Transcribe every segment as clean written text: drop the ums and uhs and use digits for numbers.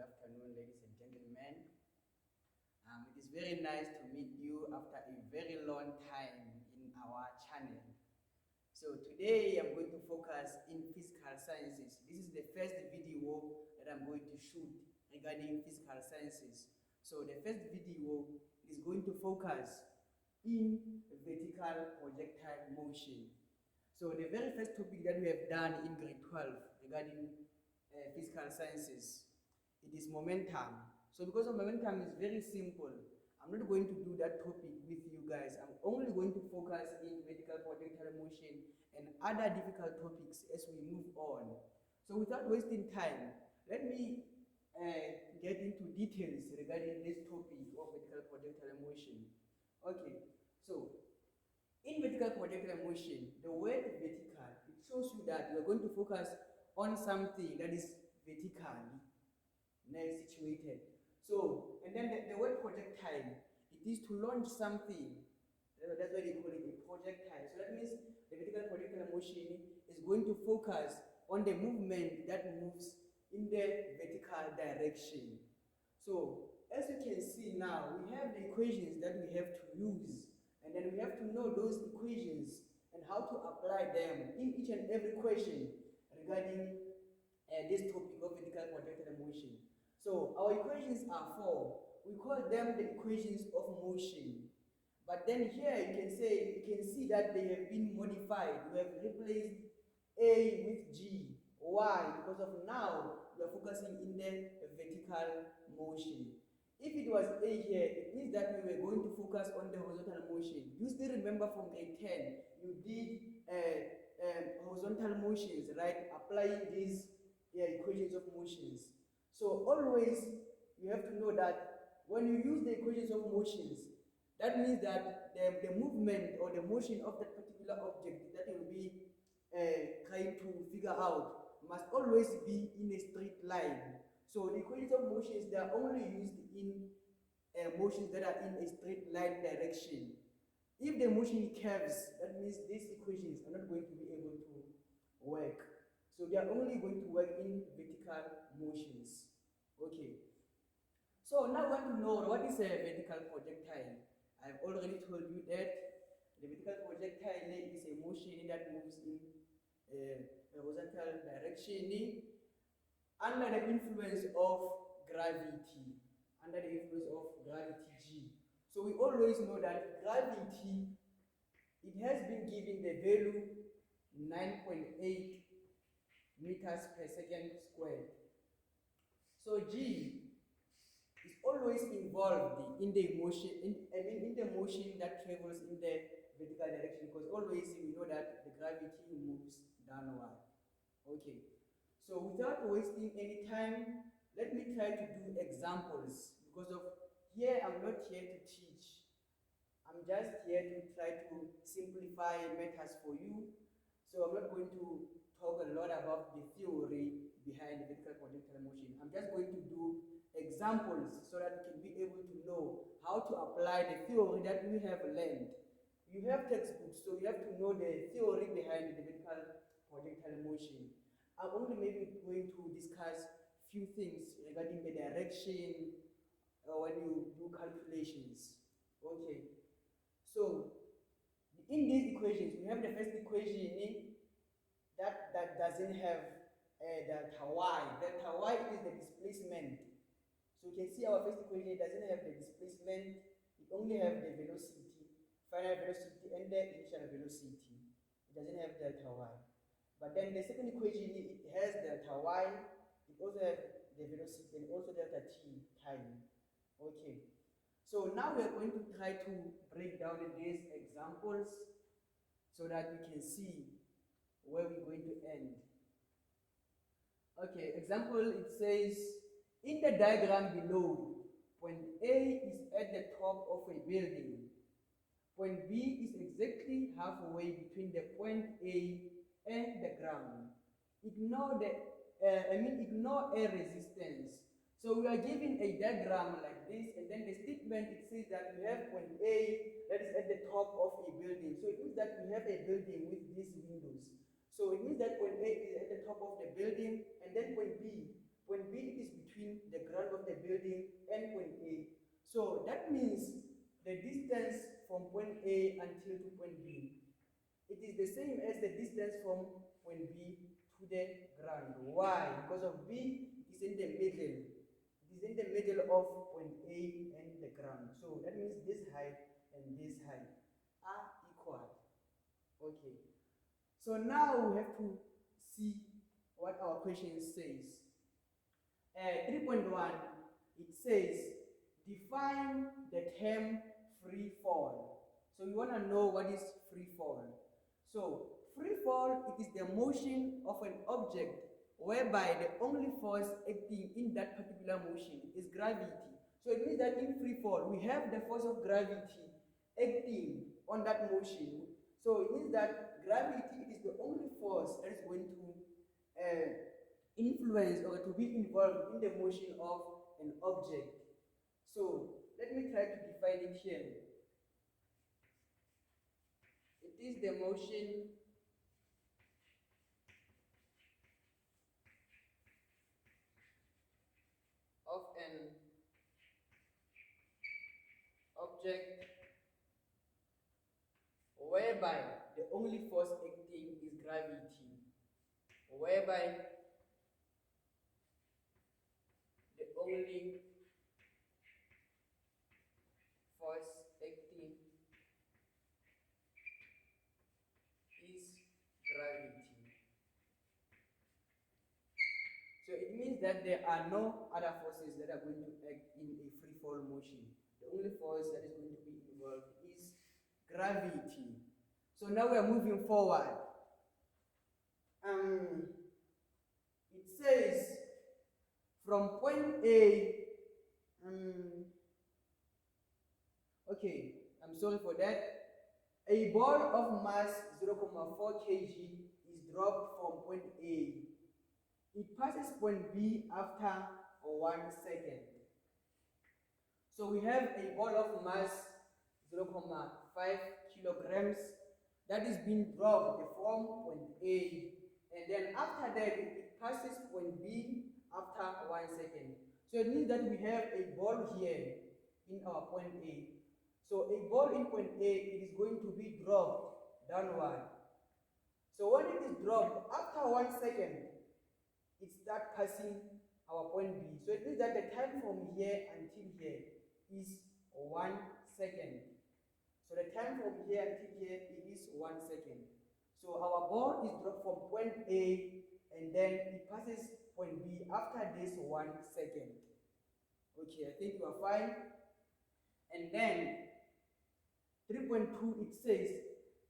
afternoon, ladies and gentlemen. It is very nice to meet you after a very long time in our channel. So today I'm going to focus in physical sciences. This is the first video that I'm going to shoot regarding physical sciences. So the first video is going to focus in vertical projectile motion. So the very first topic that we have done in grade 12 regarding physical sciences, it is momentum. So because of momentum is very simple, I'm not going to do that topic with you guys. I'm only going to focus in vertical projectile motion and other difficult topics as we move on. So without wasting time, let me get into details regarding this topic of vertical projectile motion. Okay, so in vertical projectile motion, the word vertical, it shows you that we are going to focus on something that is vertically situated. So, and then the word projectile, it is to launch something. That's why they call it a projectile. So that means the vertical projectile motion is going to focus on the movement that moves in the vertical direction. So, as you can see now, we have the equations that we have to use, and then we have to know those equations and how to apply them in each and every question regarding this topic of vertical projectile motion. So our equations are four. We call them the equations of motion. But then here you can see that they have been modified. We have replaced A with G. Why? Because of now we are focusing in the vertical motion. If it was A here, it means that we were going to focus on the horizontal motion. You still remember from grade 10, you did horizontal motions, right? Applying these equations of motions. So always you have to know that when you use the equations of motions, that means that the movement or the motion of that particular object that you will be trying to figure out must always be in a straight line. So the equations of motions, they are only used in motions that are in a straight line direction. If the motion curves, that means these equations are not going to be able to work. So they are only going to work in vertical motions. Okay. So now I want to know what is a vertical projectile. I've already told you that the vertical projectile is a motion that moves in a horizontal direction under the influence of gravity, under the influence of gravity G. So we always know that gravity, it has been given the value 9.8 meters per second squared. So G is always involved in the motion, in the motion that travels in the vertical direction, because always we know that the gravity moves downward. Okay. So without wasting any time, let me try to do examples, because of here I'm not here to teach. I'm just here to try to simplify matters for you. So I'm not going to talk a lot about the theory behind the vertical projectile motion. I'm just going to do examples so that you can be able to know how to apply the theory that we have learned. You have textbooks, so you have to know the theory behind the vertical projectile motion. I'm only maybe going to discuss few things regarding the direction when you do calculations. Okay. So in these equations, we have the first equation that doesn't have delta y. Delta y is the displacement. So you can see our first equation doesn't have the displacement, it only has the velocity, final velocity and the initial velocity. It doesn't have delta y. But then the second equation, it has delta y, it also has the velocity and also delta t time. Okay. So now we are going to try to break down these examples so that we can see where we're going to end. Okay, example, it says, in the diagram below, point A is at the top of a building. Point B is exactly halfway between the point A and the ground. Ignore a resistance. So we are given a diagram like this, and then the statement, it says that we have point A that is at the top of a building. So it means that we have a building with these windows. So it means that point A is at the top of the building, and then point B is between the ground So that means the distance from point A until to point B, it is the same as the distance from point B to the ground. Why? Because of B is in the middle. It is in the middle of point A and the ground. So that means this height and this height are equal. Okay. So now we have to see what our question says. 3.1, it says, define the term free fall. So we want to know what is free fall. So free fall, it is the motion of an object whereby the only force acting in that particular motion is gravity. So it means that in free fall, we have the force of gravity acting on that motion. So it means that gravity is the only force that is going to influence or to be involved in the motion of an object. So let me try to define it here. It is the motion of an object whereby the only force acting is gravity, whereby the only force acting is gravity. So it means that there are no other forces that are going to act in a free fall motion. The only force that is going to be involved is gravity. So now we are moving forward. It says from point A, okay, I'm sorry for that. A ball of mass 0.4 kg is dropped from point A. It passes point B after 1 second. So we have a ball of mass 0.5 kilograms that is being dropped from point A, and then after that it passes point B after 1 second. So it means that we have a ball here in our point A. So a ball in point A, it is going to be dropped downward. So when it is dropped, after 1 second, it starts passing our point B. So it means that the time from here until here is 1 second. So the time from here until here it is 1 second. So our ball is dropped from point A and then it passes point B after this 1 second. Okay, I think you are fine. And then 3.2 it says,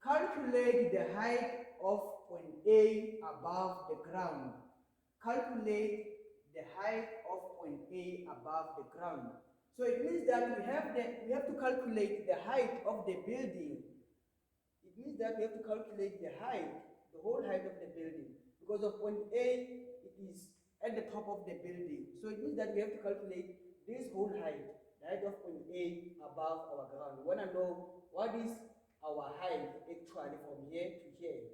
calculate the height of point A above the ground. Calculate the height of point A above the ground. So it means that we have to calculate the height of the building. It means that we have to calculate the height, the whole height of the building. Because of point A, it is at the top of the building. So it means that we have to calculate this whole height, the height of point A above our ground. We want to know what is our height actually from here to here.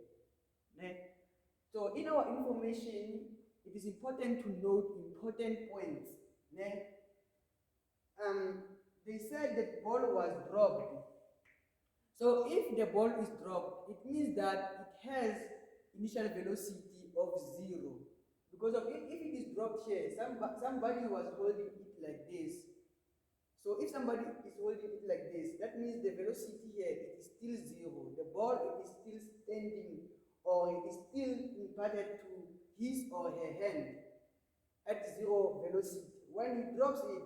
So in our information, it is important to note important points. They said the ball was dropped. So if the ball is dropped, it means that it has initial velocity of 0. Because of if it is dropped here, somebody was holding it like this. So if somebody is holding it like this, that means the velocity here it is still 0. The ball it is still standing, or it is still imparted to his or her hand at 0 velocity. When he drops it,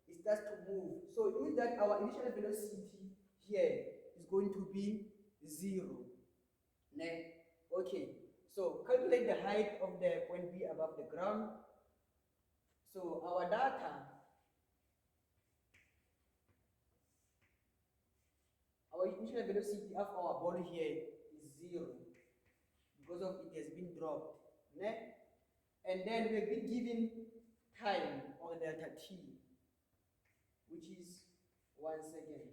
it starts to move. So it means that our initial velocity here is going to be 0. Okay, so calculate the height of the point B above the ground. So our data, our initial velocity of our ball here is 0 because of it has been dropped. And then we'll be given time or delta t, which is 1 second.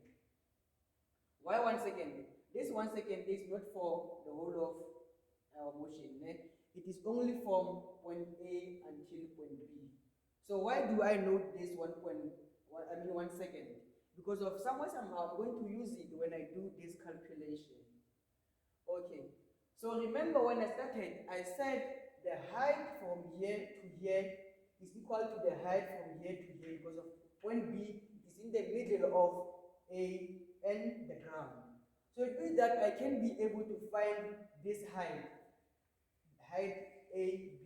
Why 1 second? This 1 second is not for the whole of our motion. It is only from point A until point B. So why do I note this 1 1 second. Because of somehow, I'm going to use it when I do this calculation. Okay. So remember when I started, I said the height from here to here is equal to the height from here to here because of when B is in the middle of A and the ground. So it means that I can be able to find this height AB.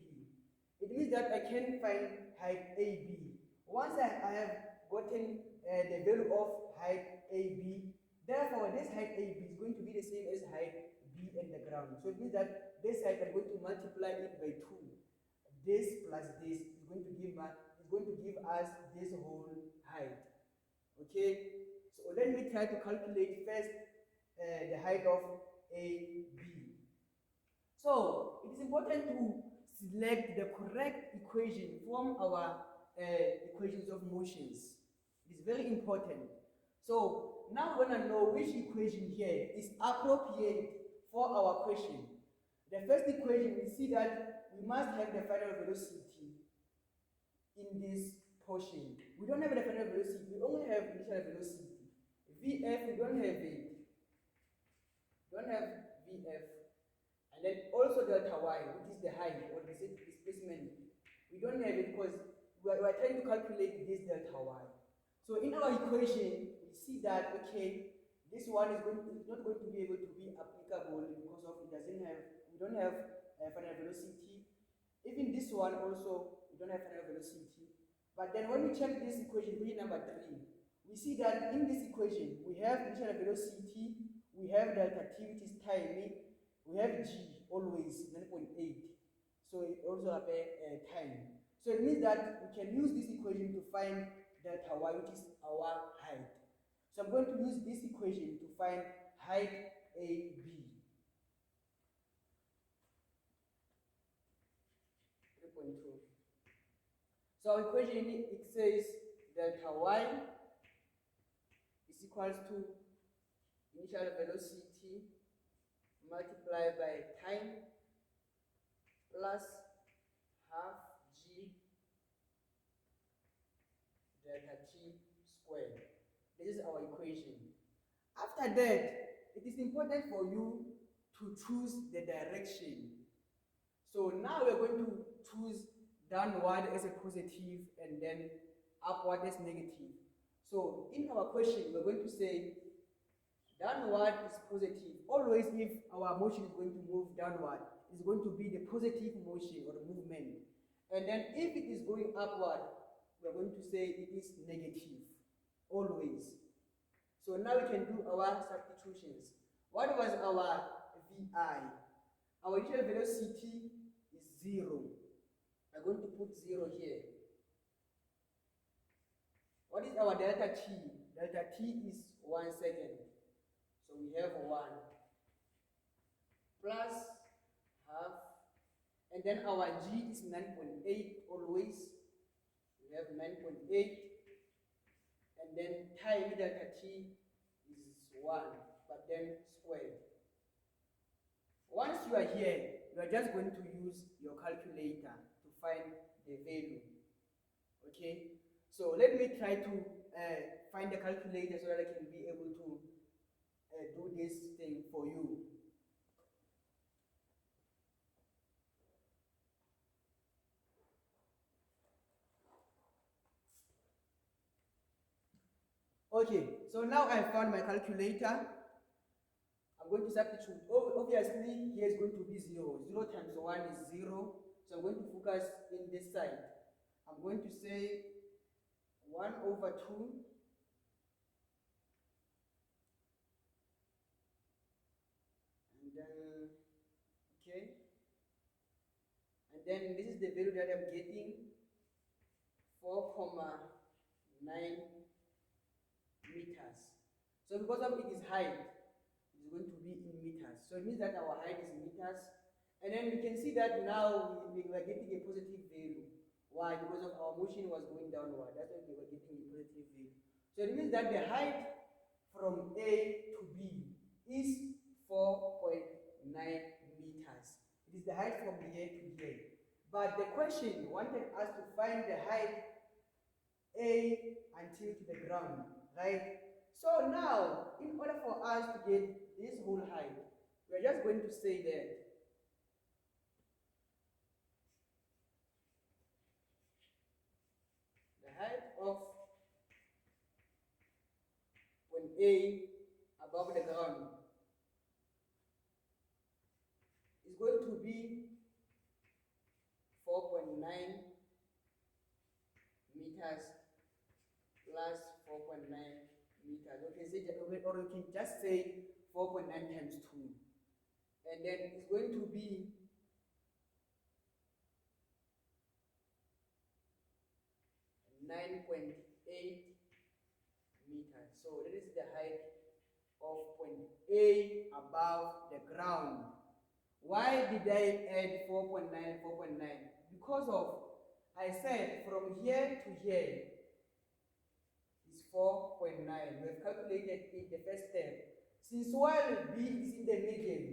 It means that I can find height AB. Once I have gotten the value of height AB, therefore this height AB is going to be the same as height B and the ground. So it means that this height I'm going to multiply it by 2. This plus this is going to give us this whole height. Okay? So let me try to calculate first the height of AB. So it is important to select the correct equation from our equations of motions. It is very important. So now we're going to know which equation here is appropriate for our question. The first equation, we see that we must have the final velocity in this portion. We don't have the final velocity, we only have initial velocity. VF, we don't have it. We don't have VF. And then also delta y, which is the height or the displacement. We don't have it because we are trying to calculate this delta y. So in our equation, we see that, okay, this one is not going to be able to be applicable because of we don't have final velocity. Even this one also, we don't have final velocity. But then when we check this equation, equation number 3, we see that in this equation, we have initial velocity, we have delta t, which is time, we have g, always 9.8. So it also have a time. So it means that we can use this equation to find delta y, which is our height. So I'm going to use this equation to find height AB. 3.2. So our equation, it says delta y is equals to initial velocity multiplied by time plus half g delta t squared. This is our equation. After that, it is important for you to choose the direction. So now we're going to choose downward as a positive and then upward as negative. So in our question, we're going to say downward is positive. Always if our motion is going to move downward, it's going to be the positive motion or movement. And then if it is going upward, we're going to say it is negative. Always. So now we can do our substitutions. What was our VI? Our initial velocity is 0. I'm going to put 0 here. What is our delta t? Delta t is 1 second. So we have 1 plus half, and then our g is 9.8 always. We have 9.8, and then time delta t is 1, but then squared. Once you are here, you are just going to use your calculator to find the value. Okay? So let me try to find the calculator so that I can be able to do this thing for you. Okay, so now I found my calculator. I'm going to substitute. Obviously, here is going to be 0. 0 times 1 is 0. So I'm going to focus in this side. I'm going to say 1 over 2 and then, okay, and then this is the value that I'm getting, 4,9 meters. So because of it is height, it is going to be in meters. So it means that our height is in meters. And then we can see that now we are getting a positive value. Why? Because of our motion was going downward. That's why we were getting a positive value. So it means that the height from A to B is 4.9 meters. It is the height from here to here. But the question wanted us to find the height A until to the ground, right? So now, in order for us to get this whole height, we're just going to say that the height of point A above the ground is going to be 4.9 meters plus 4.9 meters. Or you can just say 4.9 times 2. And then it's going to be 9.8 meters. So that is the height of point A above the ground. Why did I add 4.9, 4.9? Because of, I said from here to here is 4.9. We have calculated in the first step. Since while B is in the middle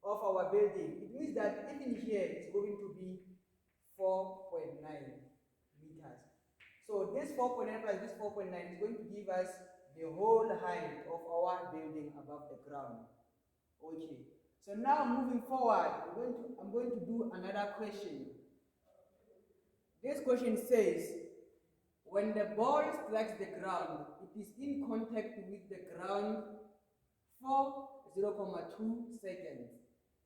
of our building, it means that even here it's going to be 4.9 meters. So this 4.9 plus this 4.9 is going to give us the whole height of our building above the ground. Okay. So now moving forward, I'm going to do another question. This question says, when the ball strikes the ground, it is in contact with the ground for 0.2 seconds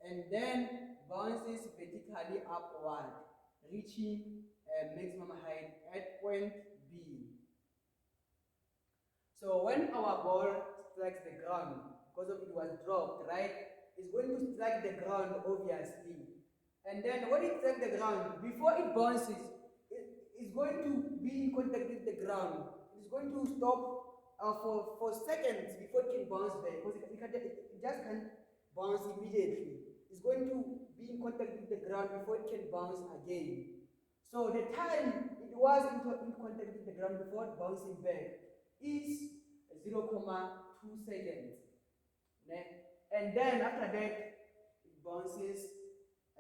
and then bounces vertically upward, reaching a maximum height at point B. So when our ball strikes the ground, because of it was dropped, right, it's going to strike the ground obviously. And then when it strikes the ground, before it bounces, it's going to be in contact with the ground. It's going to stop for seconds before it can bounce back, because it just can't bounce immediately. It's going to be in contact with the ground before it can bounce again. So the time it was in contact with the ground before bouncing back is 0.2 seconds. And then after that, it bounces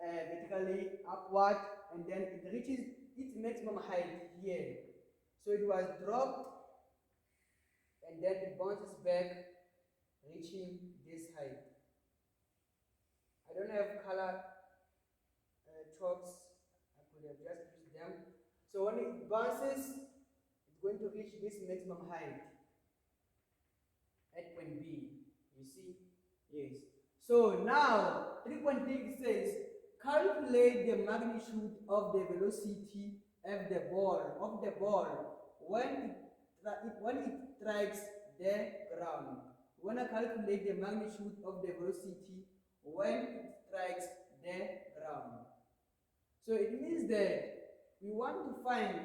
vertically upward, and then it reaches its maximum height here. So it was dropped, and then it bounces back, reaching this height. I don't have color chalks. I could have just used them. So when it bounces, it's going to reach this maximum height at point B. You see? Yes. So now 3.3 says calculate the magnitude of the velocity of the ball when it strikes the ground. We want to calculate the magnitude of the velocity when it strikes the ground. So it means that we want to find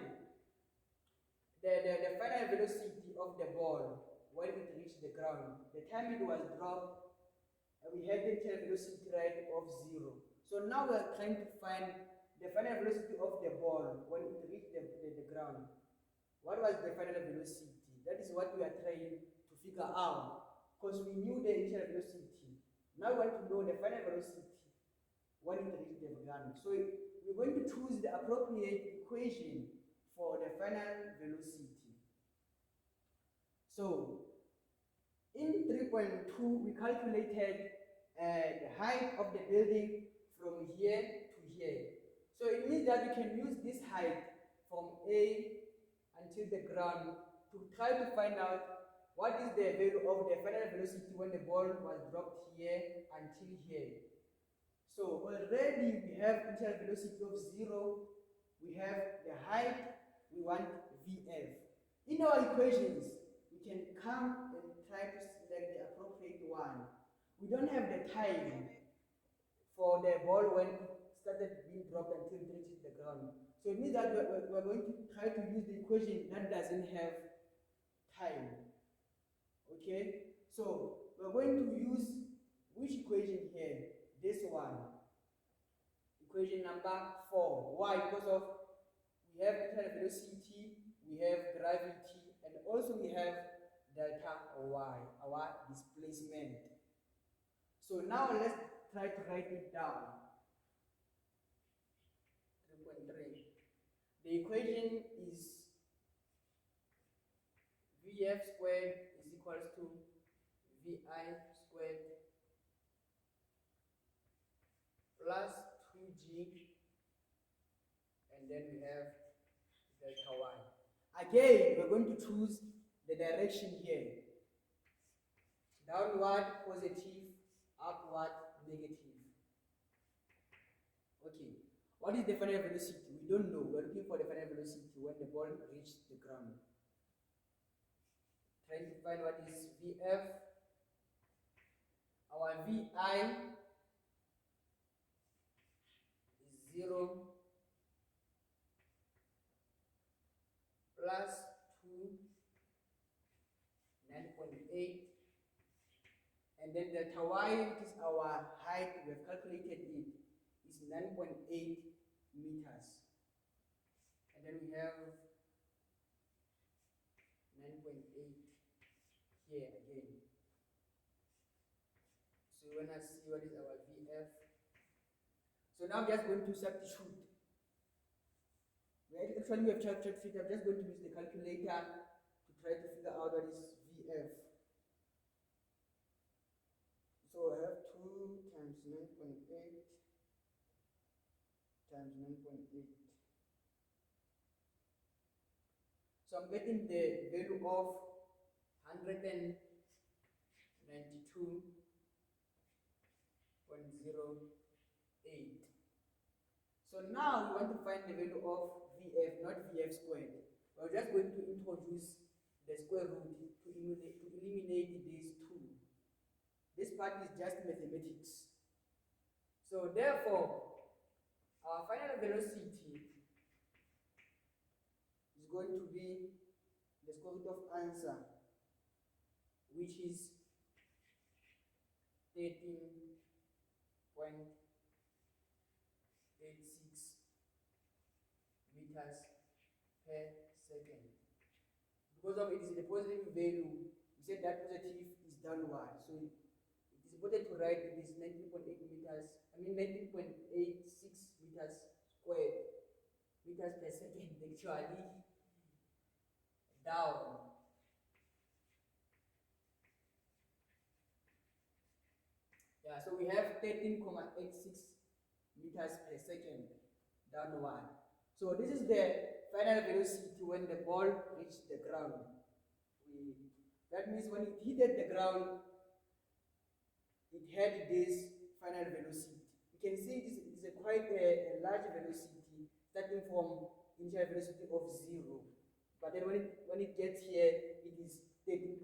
the final velocity of the ball when it reached the ground. The time it was dropped, we had the initial velocity right of 0. So now we are trying to find the final velocity of the ball when it reached the ground. What was the final velocity? That is what we are trying to figure out, because we knew the initial velocity. Now we want to know the final velocity when it reached the ground. So we're going to choose the appropriate equation for the final velocity. So in 3.2, we calculated the height of the building from here to here. So it means that we can use this height from A until the ground to try to find out what is the value of the final velocity when the ball was dropped here until here. So already we have initial velocity of 0, we have the height, we want VF. In our equations, we can come and try to select the appropriate one. We don't have the time for the ball when it started being dropped until it reaches the ground. So it means that we're going to try to use the equation that doesn't have time. Okay? So we're going to use which equation here? This one. Equation number 4. Why? Because of we have initial velocity, we have gravity, and also we have delta y, our displacement. So now let's try to write it down. 3.3. The equation is Vf squared is equals to Vi squared plus 2G, and then we have delta Y. Again, we're going to choose the direction here. Downward, positive, upward, negative. Okay. What is the final velocity? We don't know. We're looking for the final velocity when the ball reaches the ground. Trying to find what is Vf. Our Vi is 0 plus 2, 9.8. And then delta Y, which is our height, we have calculated it, is 9.8 meters. And then we have 9.8 here again. So when I see what is our Vf. So now I'm just going to substitute. Actually, we have calculated it. I'm just going to use the calculator to try to figure out what is Vf. So I have 2 times 9.8 times 9.8. So I'm getting the value of 192.08. So now we want to find the value of Vf, not Vf squared. We're just going to introduce the square root to eliminate these two. This part is just mathematics. So therefore, our final velocity is going to be the square root of answer, which is 13.86 meters per second. Because of it is a positive value, we said that positive is downward. So it is important to write it is 19.8 meters, 19.86 meters squared, meters per second actually, down. Yeah, so we have 13.86 meters per second downward. So this is the final velocity when the ball reached the ground. That means when it hit the ground, it had this final velocity. You can see it is quite a large velocity, starting from initial velocity of 0. But then when it gets here, it is 13.8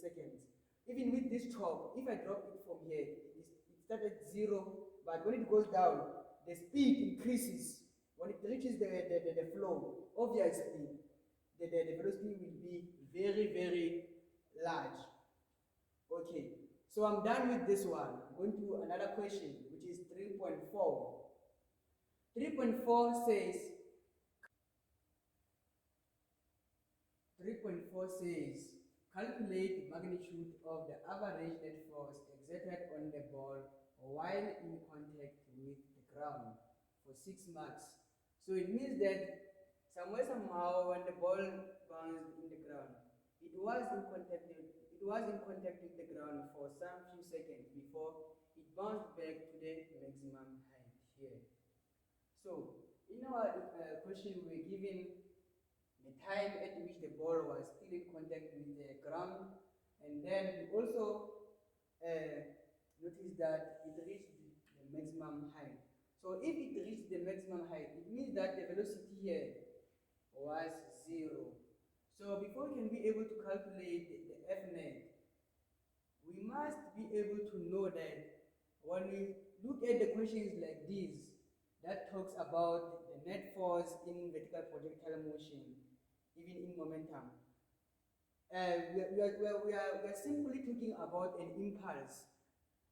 seconds. Even with this chop, if I drop it from here, it started 0, but when it goes down, the speed increases. When it reaches the flow, obviously, the velocity will be very, very large. Okay, so I'm done with this one. I'm going to another question, which is 3.4. 3.4 says, 3.4 says, calculate magnitude of the average net force exerted on the ball while in contact with the ground for 6 marks. So it means that somehow when the ball bounced in the ground, it was in contact with the ground for some few seconds before it bounced back to the maximum height here. So in our question, we were given the time at which the ball was still in contact with the ground, and then we also notice that it reached the maximum height. So if it reached the maximum height, it means that the velocity here was 0. So before we can be able to calculate the F net, we must be able to know that when we look at the questions like this, that talks about the net force in vertical projectile motion, even in momentum. We are simply talking about an impulse.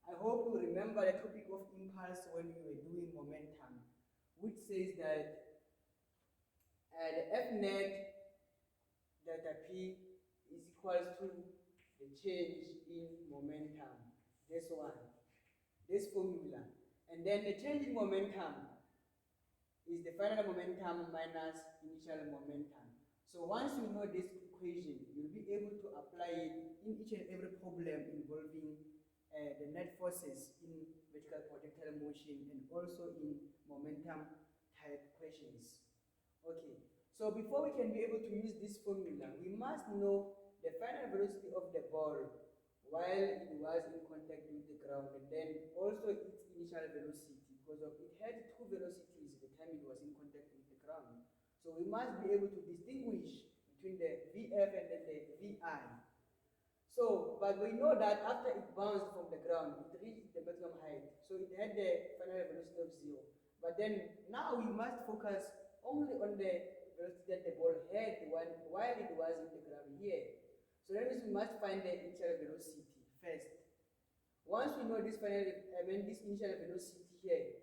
I hope you remember the topic of impulse when we were doing momentum, which says that the F net delta P is equals to the change in momentum. This one, this formula. And then the change in momentum is the final momentum minus initial momentum. So once you know this equation, you'll be able to apply it in each and every problem involving the net forces in vertical projectile motion and also in momentum type questions. Okay, so before we can be able to use this formula, we must know the final velocity of the ball while it was in contact with the ground, and then also its initial velocity, because it had two velocities at the time it was in contact with the ground. So we must be able to distinguish between the VF and then the VI. So, but we know that after it bounced from the ground, it reached the maximum height. So it had the final velocity of 0. But then now we must focus only on the velocity that the ball had while it was in the ground here. So that means we must find the initial velocity first. Once we know this this initial velocity here,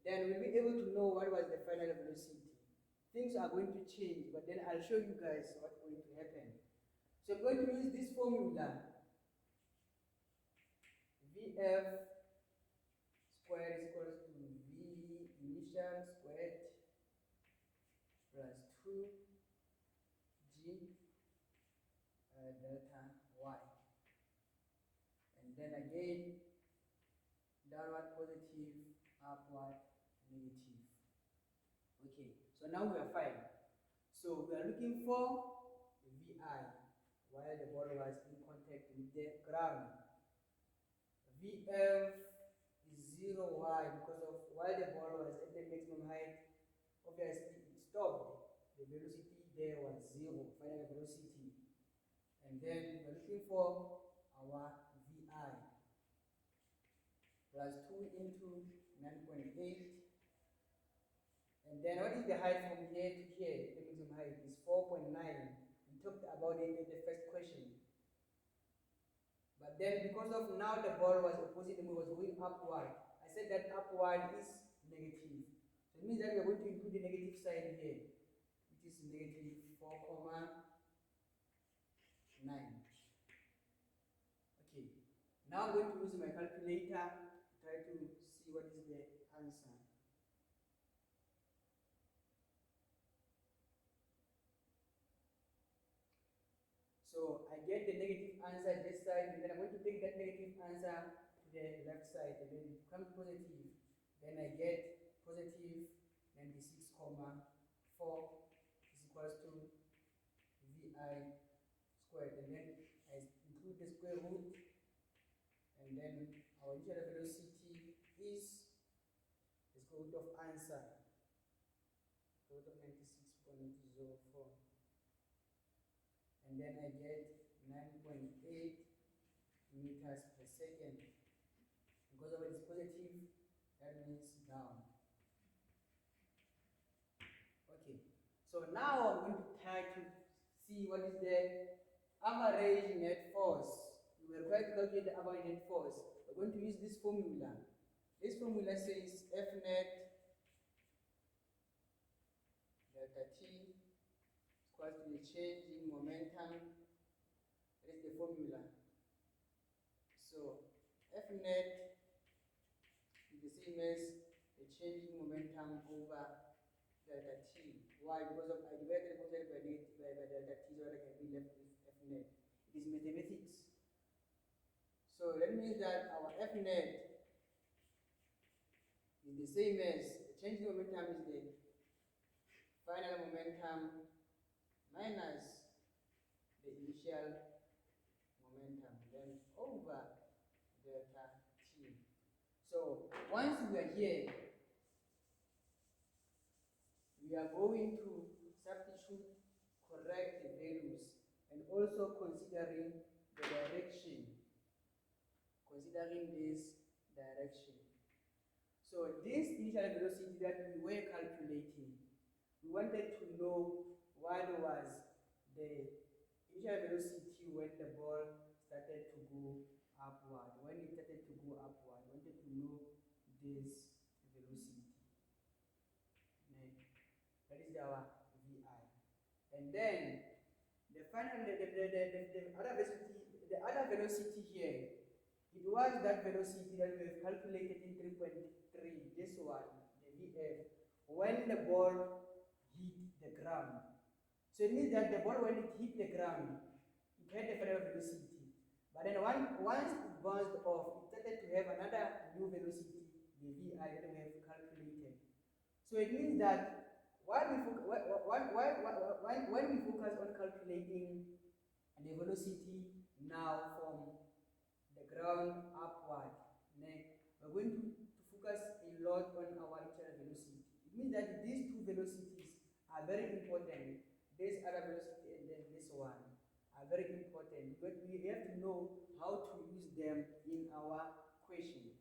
then we'll be able to know what was the final velocity. Things are going to change, but then I'll show you guys what's going to happen. So I'm going to use this formula. VF squared is equals to V initial squared plus 2G delta Y. And then again, downward positive, upward negative. Okay, so now we are fine. So we are looking for VI while the ball was in contact with the ground. VF is 0Y because of while the ball was at the maximum height, obviously it stopped. The velocity there was 0, final velocity. And then we're looking for our VI plus 2 into 9.8. And then what is the height from here to here? The maximum height is 4.9. We talked about it in the first question. But then because of now the ball was opposite the move, was going upward. I said that upward is negative. So it means that we are going to include the negative side here, which is negative 4.9. Okay. Now I'm going to use my calculator to try to see what is the answer. So I get the negative answer this side, and then I'm going to take that negative answer to the left side, and then it becomes positive. Then I get positive 96.4 is equals to VI squared, and then I include the square root, and then our initial velocity is the square root of answer, square root of 96.04. And then I get 9.8 meters per second. Because of it is positive, that means down. Okay, so now I'm going to try to see what is the average net force. We will try to calculate the average net force. We're going to use this formula. This formula says F net delta T equals to the change in momentum. That is the formula. So F net is the same as the change in momentum over delta T. Why? Because of I divided both sides by delta T, so that I can be left with F net. It is mathematics. So that means that our F net is the same as the change in momentum is the final momentum minus the initial momentum, then over delta T. So once we are here, we are going to substitute correct values and also considering the direction, considering this direction. So this initial velocity that we were calculating, we wanted to know what was the initial velocity when the ball started to go upward. When it started to go upward, we wanted to know this velocity. That is our VI. And then the final the other velocity here, it was that velocity that we have calculated in 3.3, this one, the VF, when the ball hit the ground. So it means that the ball, when it hit the ground, it had a final velocity. But then once it bounced off, it started to have another new velocity, the VI, that we have calculated. So it means that when we focus on calculating the velocity now from the ground upward, we're going to focus a lot on our initial velocity. It means that these two velocities are very important. This other velocity and then this one are very important, but we have to know how to use them in our question.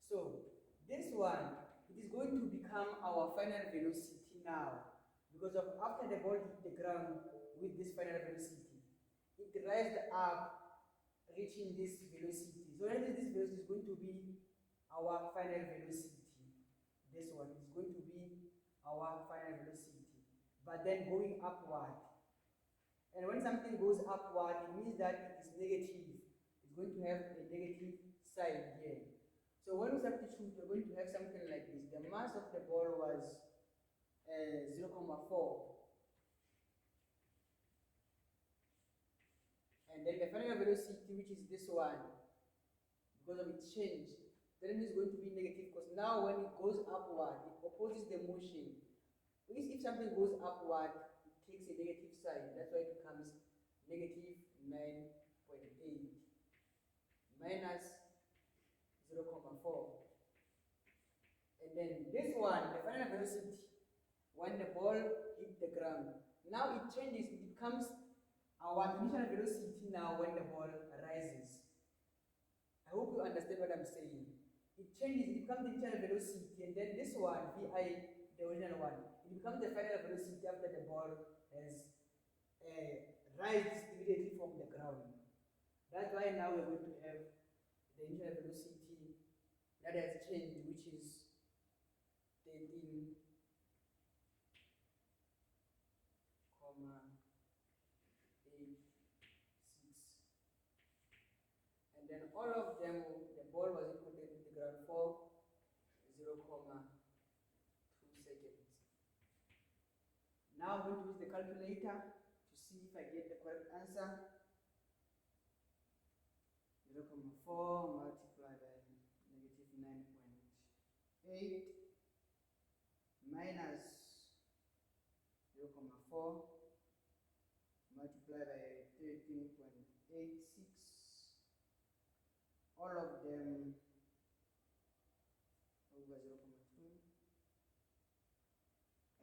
So this one, it is going to become our final velocity now, because of after the ball hit the ground with this final velocity, it rises up, reaching this velocity. So that this velocity is going to be our final velocity. This one is going to be our final velocity, but then going upward. And when something goes upward, it means that it is negative. It's going to have a negative sign here. So when we substitute, we're going to have something like this. The mass of the ball was 0.4. And then the final velocity, which is this one, because of its change, then it is going to be negative, because now when it goes upward, it opposes the motion. If something goes upward, it takes a negative sign. That's why it becomes negative 9.8 minus 0.4. And then this one, the final velocity, when the ball hit the ground, now it changes, it becomes our initial velocity now when the ball rises. I hope you understand what I'm saying. It changes, it becomes the initial velocity, and then this one, VI, the original one, it becomes the final velocity after the ball has rises immediately from the ground. That's why now we're going to have the initial velocity that has changed, which is 13,86. And then all of them, the ball was inputted into the ground for 0.2 seconds. Now I'm going to use the calculator to see if I get the correct answer. 0.4 multiplied by negative 9.8 minus 0.4 multiplied by 13.86. All of them over 0.2.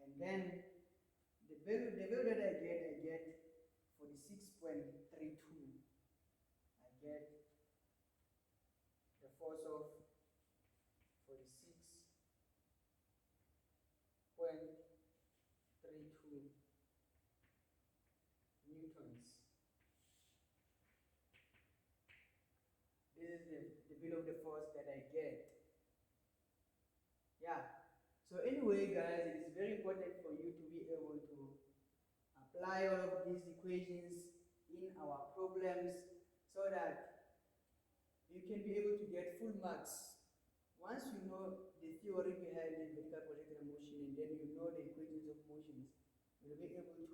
And then the value that I get 46.32. I get the force of 46.32 newtons. This is the value of the force that I get. Yeah. So anyway, guys, it is very important for you to be able to apply all of these equations in our problems so that you can be able to get full marks. Once you know the theory behind the vertical projectile motion, and then you know the equations of motions, you'll be able to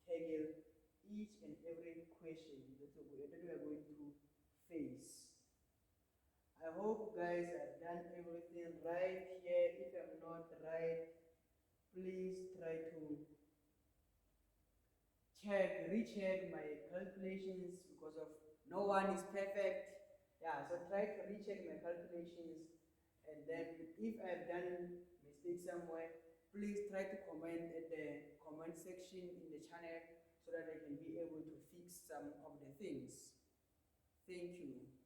tackle each and every question that we are going to face. I hope guys have done everything right here. If I'm not right, please try to recheck my calculations, because of no one is perfect. Yeah, so try to recheck my calculations, and then if I've done mistakes somewhere, please try to comment at the comment section in the channel so that I can be able to fix some of the things. Thank you.